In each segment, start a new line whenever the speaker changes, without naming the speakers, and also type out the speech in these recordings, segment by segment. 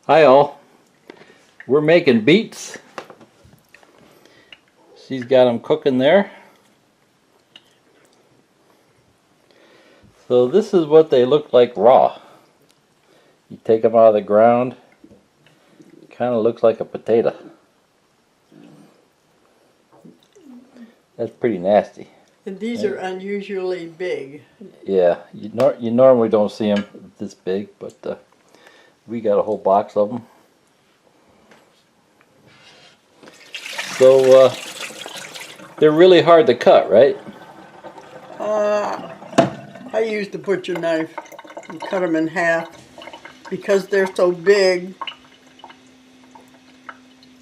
Hi all, we're making beets. She's got them cooking there. So this is what they look like raw. You take them out of the ground, kind of looks like a potato. That's pretty nasty.
And these are unusually big.
Yeah, you normally don't see them this big, but we got a whole box of them. So they're really hard to cut, right?
I used the butcher knife and cut them in half. Because they're so big,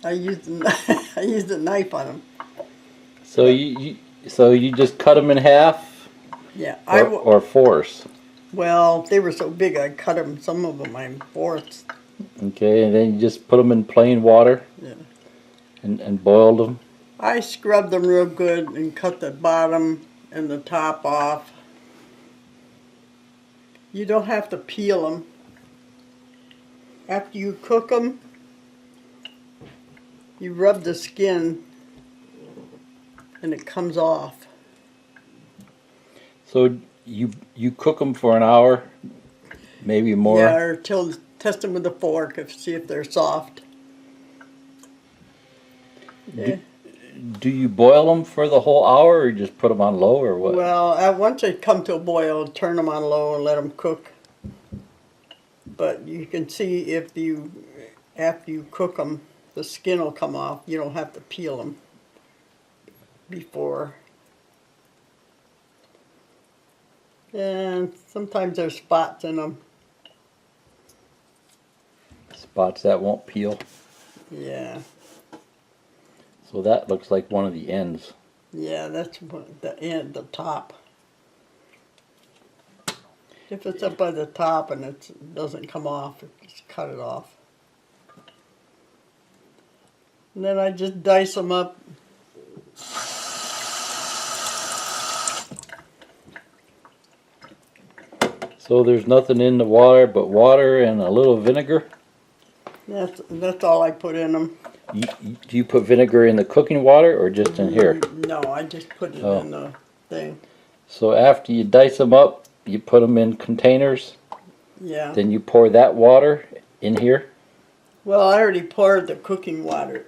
I used a knife on them.
So you just cut them in half,
Yeah,
or fourths.
well, they were so big I cut them. Some of them in fourths.
Okay, and then you just put them in plain water.
Yeah.
And boiled them.
I scrubbed them real good and cut the bottom and the top off. You don't have to peel them. After you cook them, you rub the skin and it comes off.
So you cook them for an hour, maybe more.
Yeah, or test them with a fork and see if they're soft. Yeah.
Do you boil them for the whole hour, or just put them on low, or what?
Well, once they come to a boil, turn them on low and let them cook. But you can see if after you cook them, the skin will come off. You don't have to peel them before. And sometimes there's spots in them.
Spots that won't peel.
Yeah.
So that looks like one of the ends.
Yeah, that's the end, the top. If it's up by the top and it doesn't come off, just cut it off. And then I just dice them up.
So there's nothing in the water but water and a little vinegar?
That's all I put in them.
Do you put vinegar in the cooking water or just in here?
No, I just put it in the thing.
So after you dice them up, you put them in containers?
Yeah.
Then you pour that water in here?
Well, I already poured the cooking water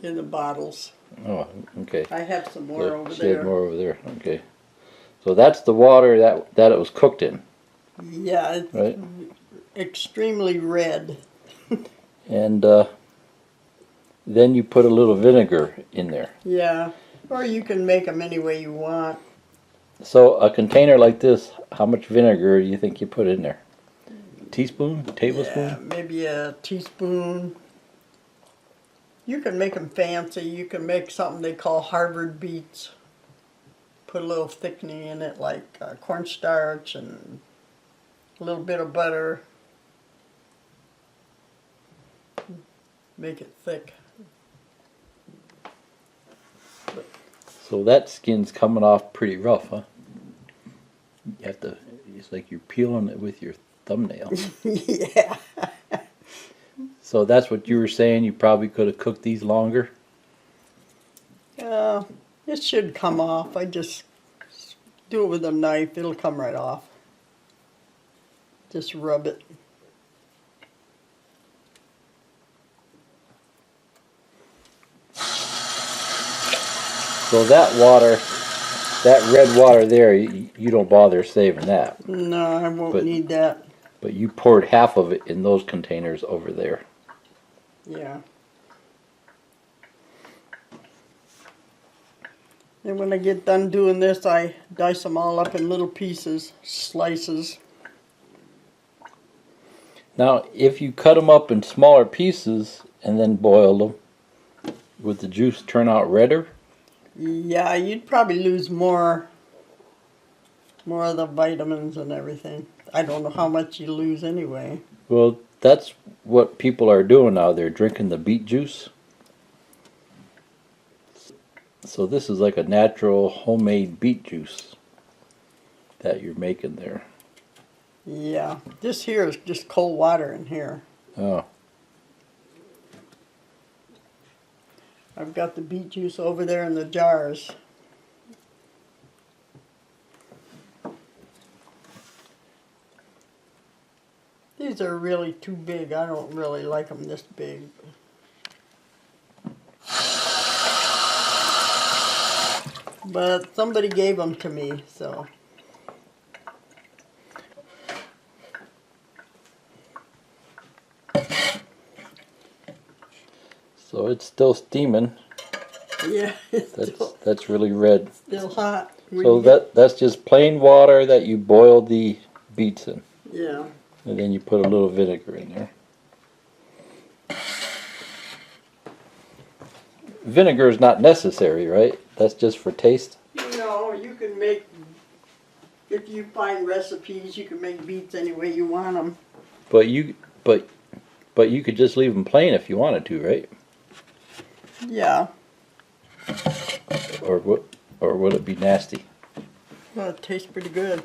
in the bottles.
Oh, okay.
I have some more over
She had
there.
more over there. Okay. So that's the water that it was cooked in.
Yeah, it's
right?
Extremely red.
And then you put a little vinegar in there.
Yeah, or you can make them any way you want.
So a container like this, how much vinegar do you think you put in there? A teaspoon? A tablespoon?
Yeah, maybe a teaspoon. You can make them fancy. You can make something they call Harvard Beets. Put a little thickening in it like cornstarch and a little bit of butter. Make it thick.
So that skin's coming off pretty rough, huh? You have to, it's like you're peeling it with your thumbnail.
Yeah.
So that's what you were saying, you probably could have cooked these longer?
It should come off. I just do it with a knife. It'll come right off. Just rub it.
So that water, that red water there, you don't bother saving that.
No, I won't need that.
But you poured half of it in those containers over there.
Yeah. And when I get done doing this, I dice them all up in little pieces, slices.
Now, if you cut them up in smaller pieces and then boil them, would the juice turn out redder?
Yeah, you'd probably lose more of the vitamins and everything. I don't know how much you lose anyway.
Well, that's what people are doing now. They're drinking the beet juice. So this is like a natural homemade beet juice that you're making there.
Yeah, this here is just cold water in here.
Oh.
I've got the beet juice over there in the jars. These are really too big. I don't really like them this big. But somebody gave them to me, so.
So it's still steaming.
Yeah, it's
That's really red.
still hot. When
So
you get-
that's just plain water that you boil the beets in.
Yeah.
And then you put a little vinegar in there. Vinegar is not necessary, right? That's just for taste.
No, you can make, if you find recipes, you can make beets any way you want them.
But you could just leave them plain if you wanted to, right?
Yeah.
Or would it be nasty?
Well, it tastes pretty good.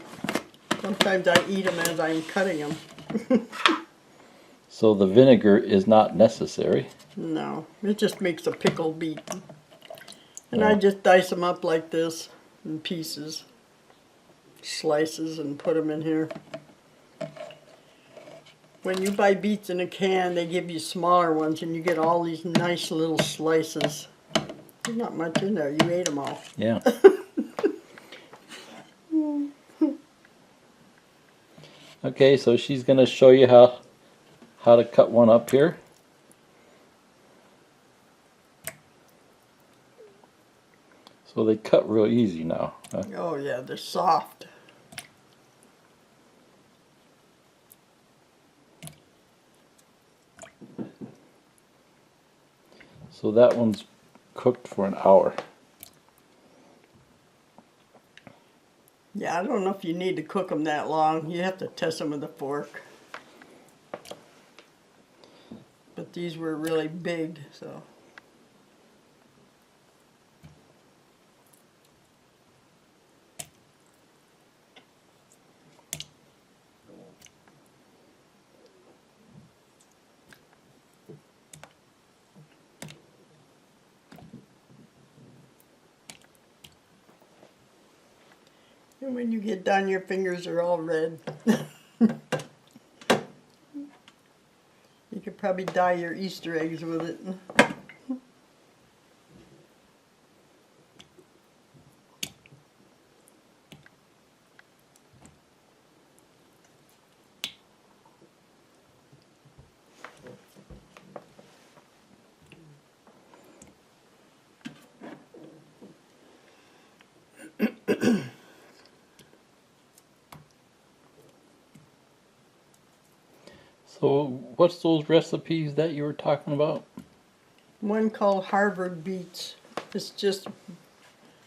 Sometimes I eat them as I'm cutting them.
So the vinegar is not necessary.
No, it just makes a pickled beet. And I just dice them up like this in pieces, slices, and put them in here. When you buy beets in a can, they give you smaller ones, and you get all these nice little slices. There's not much in there. You ate them all.
Yeah. Okay, so she's gonna show you how to cut one up here. So they cut real easy now. Huh?
Oh yeah, they're soft.
So that one's cooked for an hour.
Yeah, I don't know if you need to cook them that long. You have to test them with a fork. But these were really big, so. And when you get done, your fingers are all red. You could probably dye your Easter eggs with it.
So what's those recipes that you were talking about?
One called Harvard Beets. It's just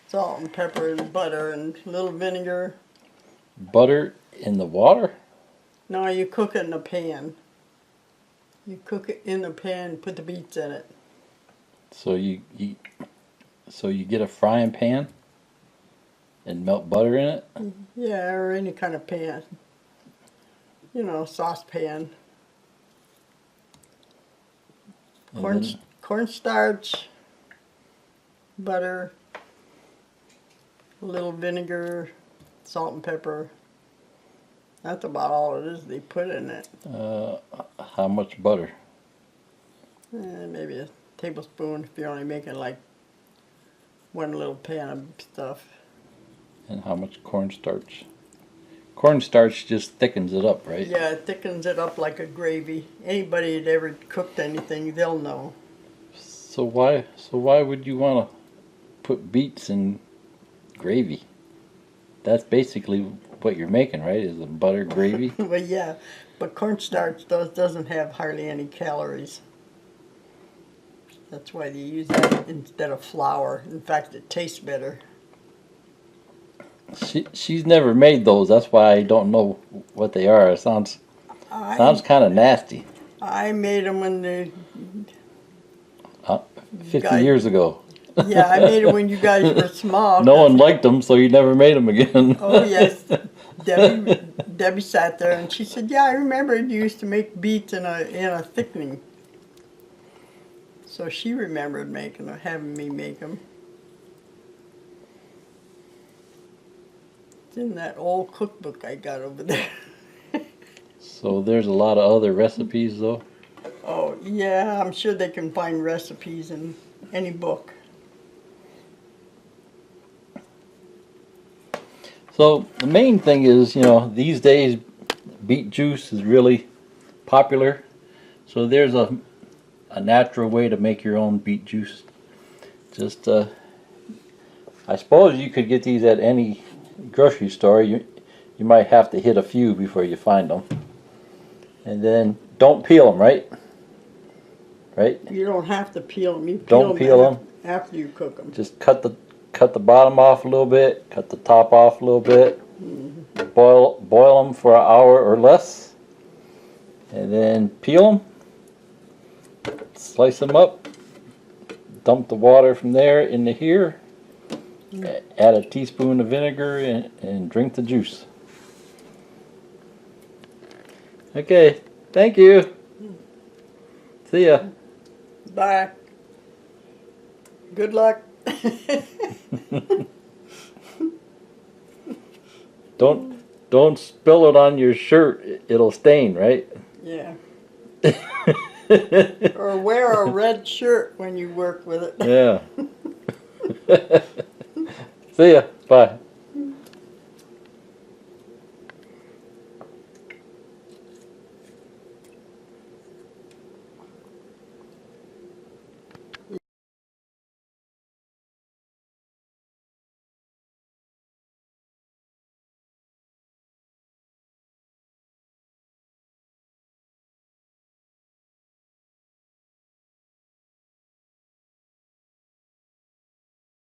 salt and pepper and butter and a little vinegar.
Butter in the water?
No, you cook it in a pan. You cook it in a pan, put the beets in it.
So you get a frying pan and melt butter in it?
Yeah, or any kind of pan. You know, saucepan.
And
Cornstarch, butter, a little vinegar, salt and pepper. That's about all it is they put in it.
how much butter?
Maybe a tablespoon if you're only making like one little pan of stuff.
And how much cornstarch? Cornstarch just thickens it up, right?
Yeah, it thickens it up like a gravy. Anybody that ever cooked anything, they'll know.
So why would you want to put beets in gravy? That's basically what you're making, right? Is a butter gravy?
Well, yeah, but cornstarch doesn't have hardly any calories. That's why they use that instead of flour. In fact, it tastes better.
She's never made those. That's why I don't know what they are. It sounds kind of nasty.
I made them when they.
50
guys-
years ago.
Yeah, I made them when you guys were small.
No one liked them, so you never made them again.
Oh yes, Debbie sat there and she said, "Yeah, I remember you used to make beets in a thickening." So she remembered having me make them. It's in that old cookbook I got over there.
So there's a lot of other recipes though.
Oh yeah, I'm sure they can find recipes in any book.
So the main thing is, these days beet juice is really popular. So there's a natural way to make your own beet juice. Just I suppose you could get these at any grocery store. You might have to hit a few before you find them. And then don't peel them, right? Right?
You don't have to peel them. You
Don't peel them
after you cook them.
Just cut the bottom off a little bit, cut the top off a little bit.
Mm-hmm.
Boil them for an hour or less, and then peel them. Slice them up. Dump the water from there into here. Add a teaspoon of vinegar and drink the juice. Okay, thank you. See ya.
Bye. Good luck.
Don't spill it on your shirt. It'll stain, right?
Yeah. Or wear a red shirt when you work with it.
Yeah. See ya. Bye.